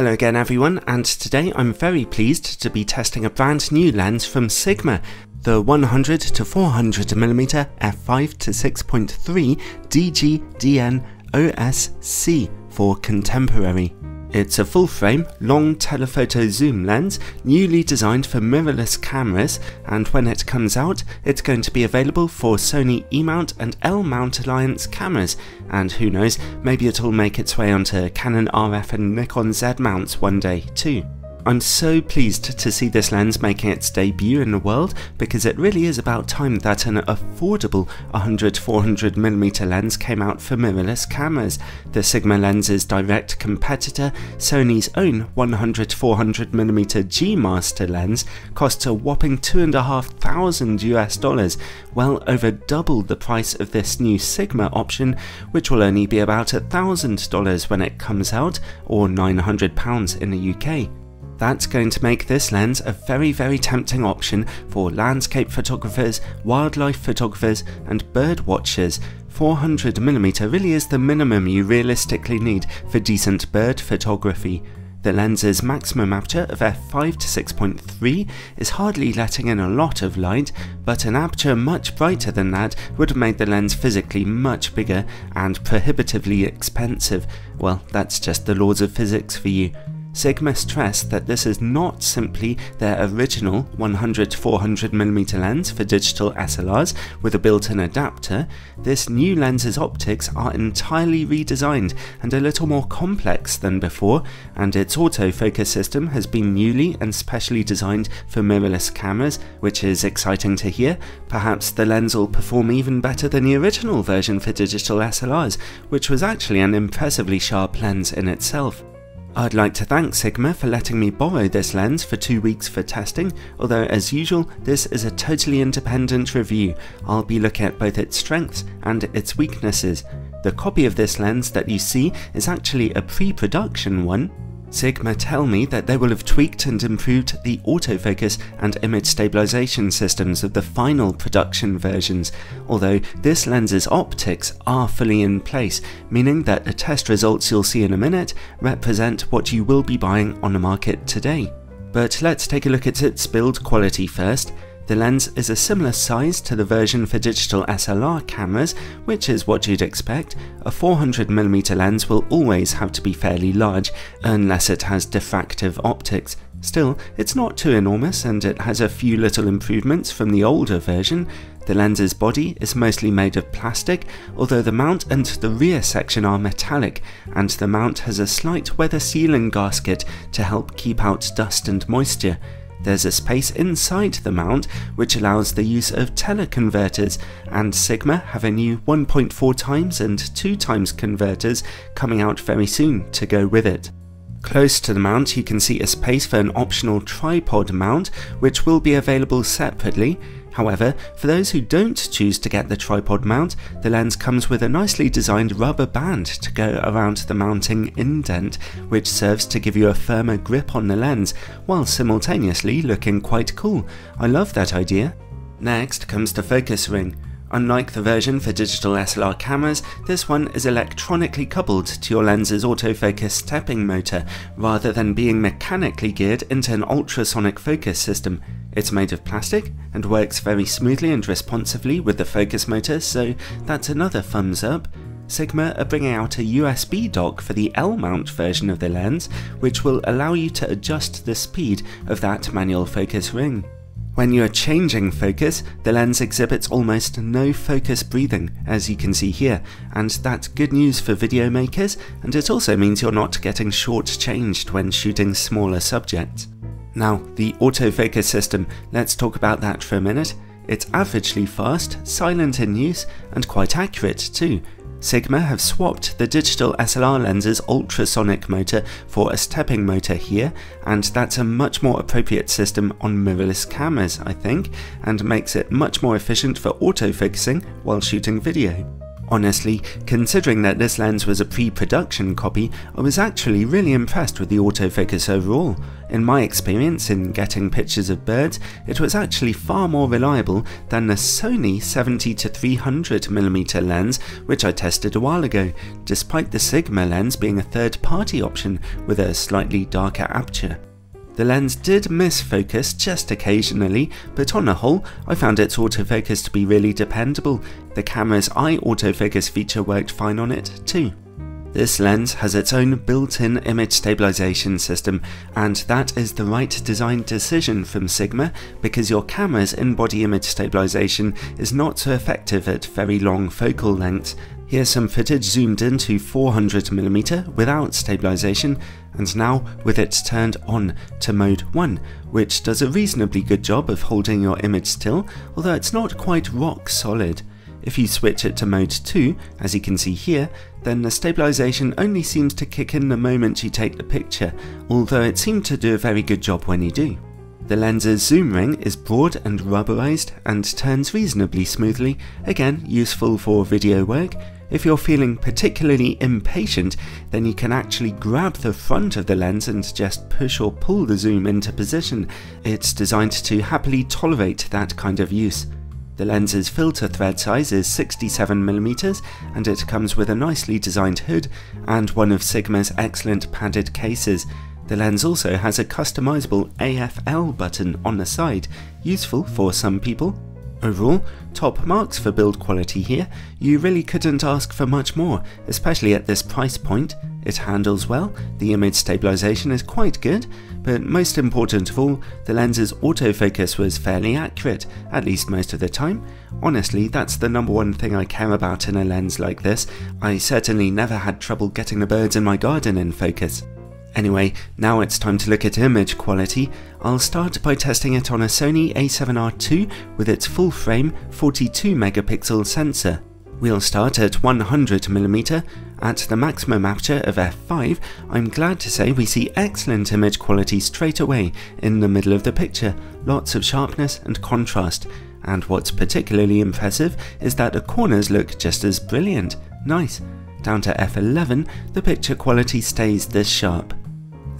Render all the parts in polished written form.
Hello again everyone, and today I'm very pleased to be testing a brand new lens from Sigma, the 100 to 400mm f5 to 6.3 DG/DN OS-C for contemporary. It's a full-frame, long telephoto zoom lens, newly designed for mirrorless cameras, and when it comes out, it's going to be available for Sony E-mount and L-mount Alliance cameras, and who knows, maybe it'll make its way onto Canon RF and Nikon Z mounts one day too. I'm so pleased to see this lens making its debut in the world, because it really is about time that an affordable 100-400mm lens came out for mirrorless cameras. The Sigma lens's direct competitor, Sony's own 100-400mm G Master lens, costs a whopping $2,500, well over double the price of this new Sigma option, which will only be about $1,000 when it comes out, or £900 in the UK. That's going to make this lens a very tempting option for landscape photographers, wildlife photographers and bird watchers. 400mm really is the minimum you realistically need for decent bird photography. The lens's maximum aperture of f5 to 6.3 is hardly letting in a lot of light, but an aperture much brighter than that would have made the lens physically much bigger and prohibitively expensive. Well, that's just the laws of physics for you. Sigma stressed that this is not simply their original 100-400mm lens for digital SLRs with a built-in adapter. This new lens's optics are entirely redesigned and a little more complex than before, and its autofocus system has been newly and specially designed for mirrorless cameras, which is exciting to hear. Perhaps the lens will perform even better than the original version for digital SLRs, which was actually an impressively sharp lens in itself. I'd like to thank Sigma for letting me borrow this lens for 2 weeks for testing, although as usual this is a totally independent review. I'll be looking at both its strengths and its weaknesses. The copy of this lens that you see is actually a pre-production one. Sigma tell me that they will have tweaked and improved the autofocus and image stabilization systems of the final production versions, although this lens's optics are fully in place, meaning that the test results you'll see in a minute represent what you will be buying on the market today. But let's take a look at its build quality first. The lens is a similar size to the version for digital SLR cameras, which is what you'd expect. A 400mm lens will always have to be fairly large, unless it has diffractive optics. Still, it's not too enormous and it has a few little improvements from the older version. The lens's body is mostly made of plastic, although the mount and the rear section are metallic, and the mount has a slight weather sealing gasket to help keep out dust and moisture. There's a space inside the mount which allows the use of teleconverters, and Sigma have a new 1.4x and 2x converters coming out very soon to go with it. Close to the mount you can see a space for an optional tripod mount, which will be available separately. However, for those who don't choose to get the tripod mount, the lens comes with a nicely designed rubber band to go around the mounting indent, which serves to give you a firmer grip on the lens, while simultaneously looking quite cool. I love that idea. Next comes the focus ring. Unlike the version for digital SLR cameras, this one is electronically coupled to your lens's autofocus stepping motor, rather than being mechanically geared into an ultrasonic focus system. It's made of plastic and works very smoothly and responsively with the focus motor, so that's another thumbs up. Sigma are bringing out a USB dock for the L-mount version of the lens, which will allow you to adjust the speed of that manual focus ring. When you are changing focus, the lens exhibits almost no focus breathing, as you can see here, and that's good news for video makers, and it also means you're not getting short-changed when shooting smaller subjects. Now, the autofocus system, let's talk about that for a minute. It's averagely fast, silent in use, and quite accurate too. Sigma have swapped the digital SLR lens's ultrasonic motor for a stepping motor here, and that's a much more appropriate system on mirrorless cameras, I think, and makes it much more efficient for autofocusing while shooting video. Honestly, considering that this lens was a pre-production copy, I was actually really impressed with the autofocus overall. In my experience in getting pictures of birds, it was actually far more reliable than the Sony 70-300mm lens which I tested a while ago, despite the Sigma lens being a third-party option with a slightly darker aperture. The lens did miss focus just occasionally, but on the whole, I found its autofocus to be really dependable. The camera's eye autofocus feature worked fine on it too. This lens has its own built-in image stabilization system, and that is the right design decision from Sigma because your camera's in-body image stabilization is not so effective at very long focal lengths. Here's some footage zoomed into 400mm without stabilization, and now with it turned on to mode 1, which does a reasonably good job of holding your image still, although it's not quite rock solid. If you switch it to mode 2, as you can see here, then the stabilization only seems to kick in the moment you take the picture, although it seemed to do a very good job when you do. The lens's zoom ring is broad and rubberized and turns reasonably smoothly, again useful for video work. If you're feeling particularly impatient, then you can actually grab the front of the lens and just push or pull the zoom into position. It's designed to happily tolerate that kind of use. The lens's filter thread size is 67mm and it comes with a nicely designed hood and one of Sigma's excellent padded cases. The lens also has a customizable AFL button on the side, useful for some people. Overall, top marks for build quality here. You really couldn't ask for much more, especially at this price point. It handles well, the image stabilization is quite good, but most important of all, the lens's autofocus was fairly accurate, at least most of the time. Honestly, that's the number one thing I care about in a lens like this. I certainly never had trouble getting the birds in my garden in focus. Anyway, now it's time to look at image quality. I'll start by testing it on a Sony a7R II with its full-frame 42MP sensor. We'll start at 100mm. At the maximum aperture of f5, I'm glad to say we see excellent image quality straight away in the middle of the picture, lots of sharpness and contrast, and what's particularly impressive is that the corners look just as brilliant. Nice. Down to f11, the picture quality stays this sharp.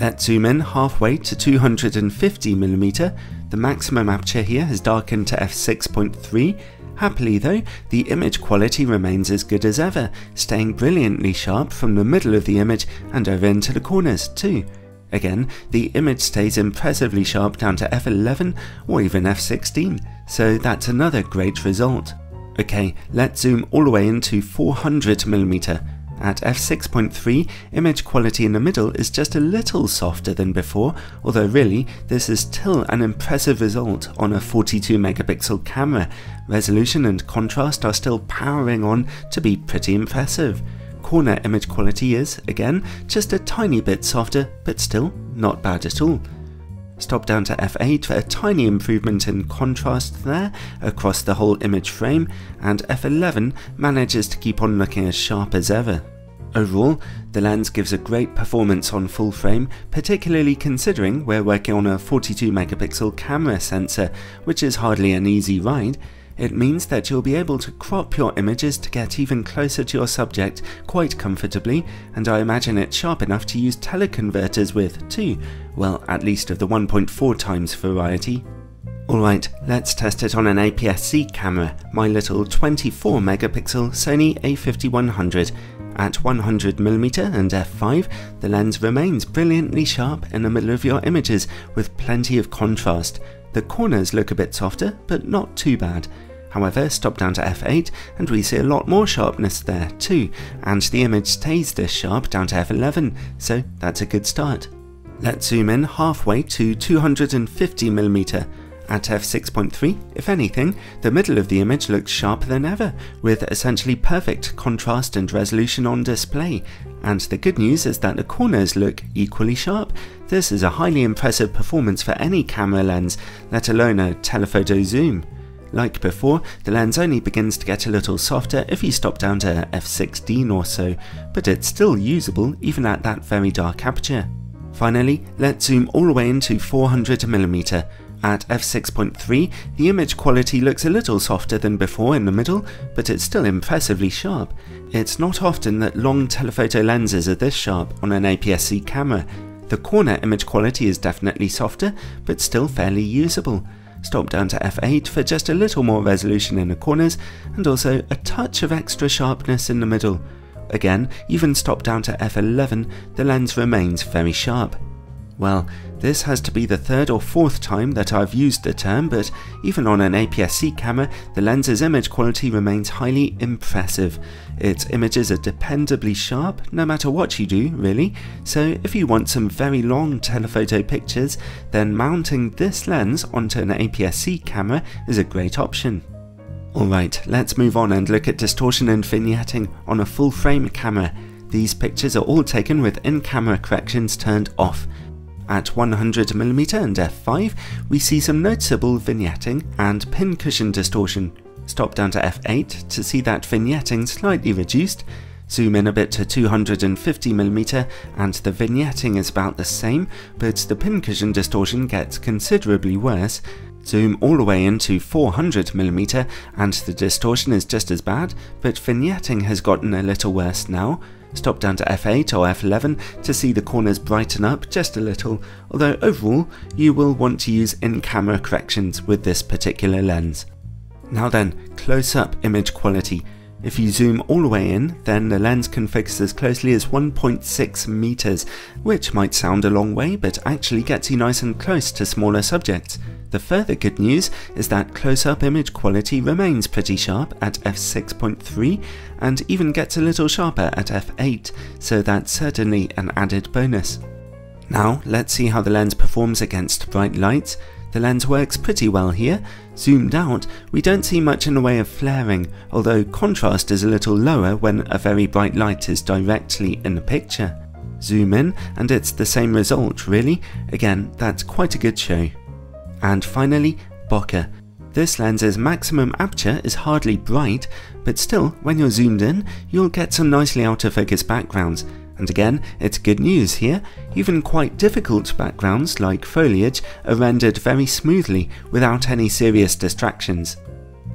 Let's zoom in halfway to 250mm. The maximum aperture here has darkened to f6.3. Happily though, the image quality remains as good as ever, staying brilliantly sharp from the middle of the image and over into the corners too. Again, the image stays impressively sharp down to f11 or even f16, so that's another great result. Okay, let's zoom all the way into 400mm. At f6.3, image quality in the middle is just a little softer than before, although really, this is still an impressive result on a 42MP camera. Resolution and contrast are still powering on to be pretty impressive. Corner image quality is, again, just a tiny bit softer, but still not bad at all. Stop down to f8 for a tiny improvement in contrast there across the whole image frame, and f11 manages to keep on looking as sharp as ever. Overall, the lens gives a great performance on full frame, particularly considering we're working on a 42MP camera sensor, which is hardly an easy ride. It means that you'll be able to crop your images to get even closer to your subject quite comfortably, and I imagine it's sharp enough to use teleconverters with too, well, at least of the 1.4x variety. Alright, let's test it on an APS-C camera, my little 24MP Sony a5100. At 100mm and f5, the lens remains brilliantly sharp in the middle of your images with plenty of contrast. The corners look a bit softer, but not too bad. However, stop down to f8 and we see a lot more sharpness there too, and the image stays this sharp down to f11, so that's a good start. Let's zoom in halfway to 250mm. At f6.3, if anything, the middle of the image looks sharper than ever, with essentially perfect contrast and resolution on display. And the good news is that the corners look equally sharp. This is a highly impressive performance for any camera lens, let alone a telephoto zoom. Like before, the lens only begins to get a little softer if you stop down to f16 or so, but it's still usable even at that very dark aperture. Finally, let's zoom all the way into 400mm. At f6.3, the image quality looks a little softer than before in the middle, but it's still impressively sharp. It's not often that long telephoto lenses are this sharp on an APS-C camera. The corner image quality is definitely softer, but still fairly usable. Stop down to f8 for just a little more resolution in the corners, and also a touch of extra sharpness in the middle. Again, even stop down to f11, the lens remains very sharp. Well, this has to be the third or fourth time that I've used the term, but even on an APS-C camera, the lens's image quality remains highly impressive. Its images are dependably sharp, no matter what you do, really, so if you want some very long telephoto pictures, then mounting this lens onto an APS-C camera is a great option. Alright, let's move on and look at distortion and vignetting on a full-frame camera. These pictures are all taken with in-camera corrections turned off. At 100mm and f5, we see some noticeable vignetting and pincushion distortion. Stop down to f8 to see that vignetting slightly reduced. Zoom in a bit to 250mm and the vignetting is about the same, but the pincushion distortion gets considerably worse. Zoom all the way into 400mm and the distortion is just as bad, but vignetting has gotten a little worse now. Stop down to f8 or f11 to see the corners brighten up just a little, although overall you will want to use in-camera corrections with this particular lens. Now then, close-up image quality. If you zoom all the way in, then the lens can focus as closely as 1.6 meters, which might sound a long way, but actually gets you nice and close to smaller subjects. The further good news is that close-up image quality remains pretty sharp at f6.3 and even gets a little sharper at f8, so that's certainly an added bonus. Now let's see how the lens performs against bright lights. The lens works pretty well here. Zoomed out, we don't see much in the way of flaring, although contrast is a little lower when a very bright light is directly in the picture. Zoom in and it's the same result really. Again, that's quite a good show. And finally, Bokeh. This lens's maximum aperture is hardly bright, but still, when you're zoomed in, you'll get some nicely out of focus backgrounds. And again, it's good news here, even quite difficult backgrounds like foliage are rendered very smoothly without any serious distractions.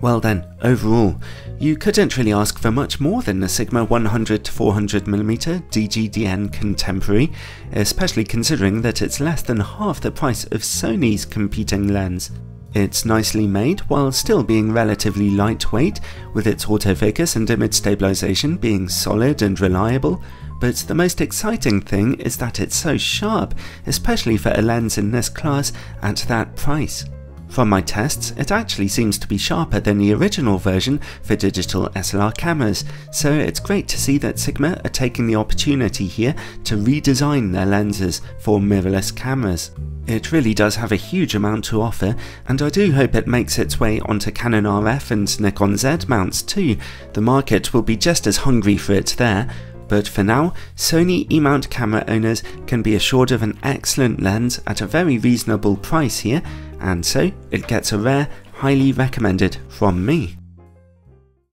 Well then, overall, you couldn't really ask for much more than the Sigma 100-400mm DGDN Contemporary, especially considering that it's less than half the price of Sony's competing lens. It's nicely made while still being relatively lightweight, with its autofocus and image stabilization being solid and reliable, but the most exciting thing is that it's so sharp, especially for a lens in this class at that price. From my tests, it actually seems to be sharper than the original version for digital SLR cameras, so it's great to see that Sigma are taking the opportunity here to redesign their lenses for mirrorless cameras. It really does have a huge amount to offer, and I do hope it makes its way onto Canon RF and Nikon Z mounts too. The market will be just as hungry for it there. But for now, Sony E-mount camera owners can be assured of an excellent lens at a very reasonable price here, and so it gets a rare, highly recommended from me.